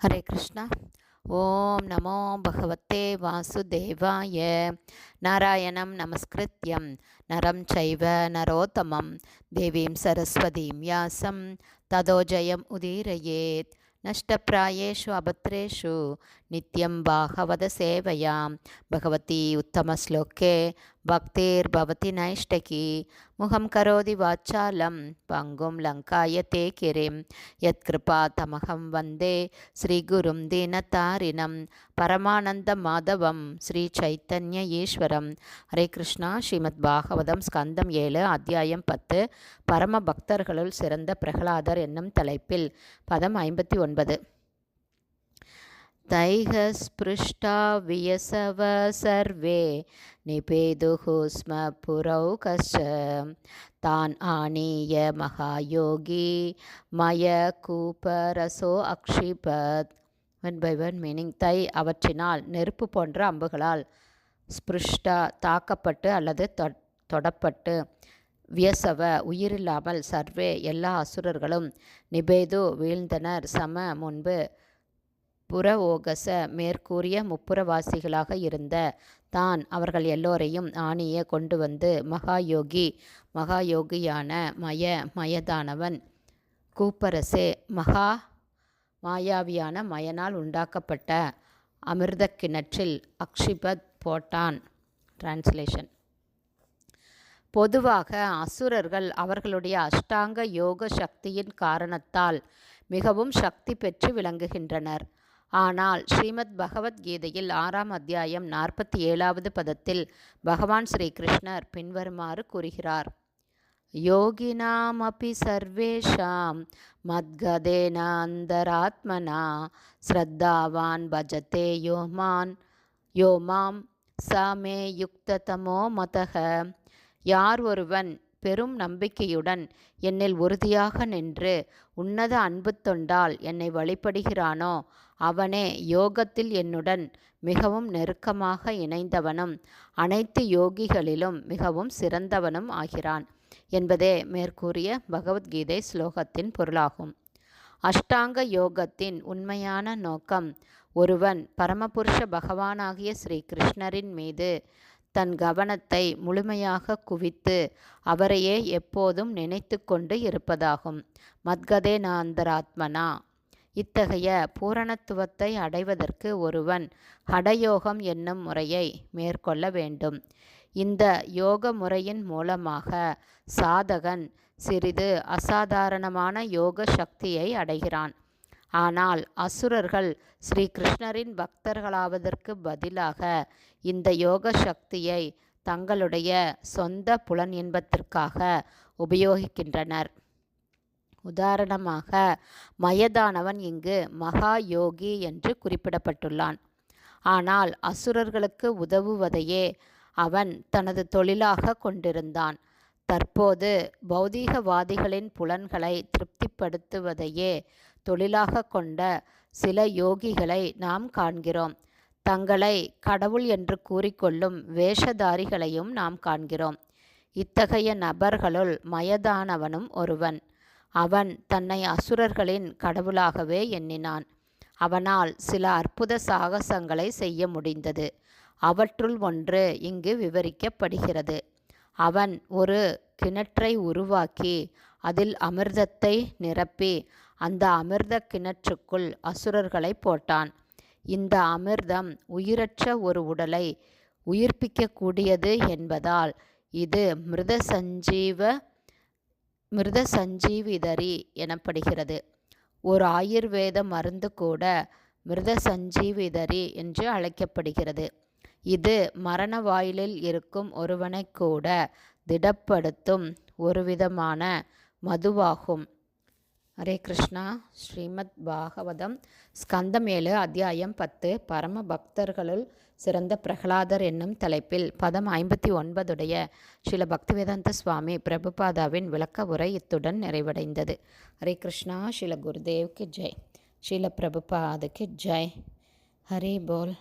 ஹரே கிருஷ்ணா. ஓம் நமோ பகவத்தே வாசுதேவாய. நாராயணம் நமஸ்கிருத்யம் நரம் சைவ நரோத்தமம் தேவீம் சரஸ்வதீம் யாசம் ததோ ஜெயம் உதீரயேத். நஷ்டப்பிராயேஷு அபத்ரேஷு நித்யம் பாகவத சேவையாம் பகவதி உத்தமஸ்லோகே பக்திர்பவதி நைஷ்டகி. முகம் கரோதி வாச்சாலம் பங்கும் லங்காயதே கிரிம் யத்கிருபா தமகம் வந்தே ஸ்ரீகுரும் தீனதாரிணம் பரமானந்த மாதவம் ஸ்ரீ சைத்தன்ய ஈஸ்வரம். ஹரே கிருஷ்ணா. ஸ்ரீமத் பாகவதம் ஸ்கந்தம் 7 அத்தியாயம் 10 பரம பக்தர்களுள் சிறந்த பிரகலாதர் என்னும் தலைப்பில் பதம் 59. தைஹ ஸ்பிருஷ்டா வியசவ சர்வே நிபேதுஹு ஸ்ம புரௌகஸ்ச தான் ஆனீய மகாயோகி மய கூபரசோ அக்ஷிபத். One by one meaning. தை அவற்றினால் நெருப்பு போன்ற அம்புகளால், ஸ்பிருஷ்டா தாக்கப்பட்டு அல்லது தொடப்பட்டு, வியசவ உயிரில்லாமல், சர்வே எல்லா அசுரர்களும், நிபேது வீழ்ந்தனர், சம முன்பு, புரஓகச மேற்கூறிய முப்புரவாசிகளாக இருந்த, தான் அவர்கள் எல்லோரையும் ஆணிய கொண்டு வந்து, மகாயோகியான மயதானவன், கூப்பரசே மாயாவியான மயனால் உண்டாக்கப்பட்ட அமிர்த கிணற்றில் அக்ஷிபத் போட்டான். டிரான்ஸ்லேஷன். பொதுவாக அசுரர்கள் அவர்களுடைய அஷ்டாங்க யோக சக்தியின் காரணத்தால் மிகவும் சக்தி பெற்று விளங்குகின்றனர். ஆனால் ஸ்ரீமத் பகவத்கீதையில் 6ஆம் அத்தியாயம் 47வது பதத்தில் பகவான் ஸ்ரீ கிருஷ்ணர் பின்வருமாறு கூறுகிறார். யோகினாம் அபி சர்வேஷாம் மத்கதேன அந்தராத்மனா ஸ்ரத்தாவான் பஜதே யோமாம் சாமே யுக்ததமோ மதக. யார் ஒருவன் பெரும் நம்பிக்கையுடன் என்னில் உறுதியாக நின்று உன்னத அன்பு தொண்டால் என்னை வழிபடுகிறானோ அவனே யோகத்தில் என்னுடன் மிகவும் நெருக்கமாக இணைந்தவனும் அனைத்து யோகிகளிலும் மிகவும் சிறந்தவனும் ஆகிறான் என்பதே மேற்கூறிய பகவத்கீதை ஸ்லோகத்தின் பொருளாகும். அஷ்டாங்க யோகத்தின் உண்மையான நோக்கம் ஒருவன் பரமபுருஷ பகவானாகிய ஸ்ரீ கிருஷ்ணரின் மீது தன் கவனத்தை முழுமையாக குவித்து அவரையே எப்போதும் நினைத்து கொண்டு இருப்பதாகும். மத்கதேன அந்தராத்மனா. இத்தகைய பூரணத்துவத்தை அடைவதற்கு ஒருவன் ஹடயோகம் என்னும் முறையை மேற்கொள்ள வேண்டும். இந்த யோக முறையின் மூலமாக சாதகன் சிறிது அசாதாரணமான யோக சக்தியை அடைகிறான். ஆனால் அசுரர்கள் ஸ்ரீ கிருஷ்ணரின் பக்தர்களாவதற்கு பதிலாக இந்த யோக சக்தியை தங்களுடைய சொந்த புலன் இன்பத்திற்காக உபயோகிக்கின்றனர். உதாரணமாக மயதானவன் இங்கு மகா யோகி என்று குறிப்பிடப்பட்டுள்ளான். ஆனால் அசுரர்களுக்கு உதவுவதையே அவன் தனது தொழிலாக கொண்டிருந்தான். தற்போது பௌதீகவாதிகளின் புலன்களை திருப்திப்படுத்துவதையே தொழிலாக கொண்ட சில யோகிகளை நாம் காண்கிறோம். தங்களை கடவுள் என்று கூறிக்கொள்ளும் வேஷதாரிகளையும் நாம் காண்கிறோம். இத்தகைய நபர்களுள் மயதானவனும் ஒருவன். அவன் தன்னை அசுரர்களின் கடவுளாகவே எண்ணினான். அவனால் சில அற்புத சாகசங்களை செய்ய முடிந்தது. அவற்றுள் ஒன்று இங்கு விவரிக்கப்படுகிறது. அவன் ஒரு கிணற்றை உருவாக்கி அதில் அமிர்தத்தை நிரப்பி அந்த அமிர்த கிணற்றுக்குள் அசுரர்களை போட்டான். இந்த அமிர்தம் உயிரற்ற ஒரு உடலை உயிர்ப்பிக்கக்கூடியது என்பதால் இது மிருத சஞ்சீவிதரி எனப்படுகிறது. ஒரு ஆயுர்வேத மருந்து கூட மிருத சஞ்சீவிதரி என்று அழைக்கப்படுகிறது. இது மரண வாயிலில் இருக்கும் ஒருவனை கூட திடப்படுத்தும் ஒருவிதமான மதுவாகும். ஹரே கிருஷ்ணா. ஸ்ரீமத் பாகவதம் ஸ்கந்தம் 7 அத்தியாயம் 10 பரம பக்தர்களுள் சிறந்த பிரகலாதர் என்னும் தலைப்பில் பதம் 59 ஸ்ரீல பக்திவேதாந்த சுவாமி பிரபுபாதாவின் விளக்க உரை இத்துடன் நிறைவடைந்தது. ஹரே கிருஷ்ணா. ஸ்ரீல குருதேவ்க்கு ஜெய். ஸ்ரீல பிரபுபாதுக்கு ஜெய். ஹரே போல்.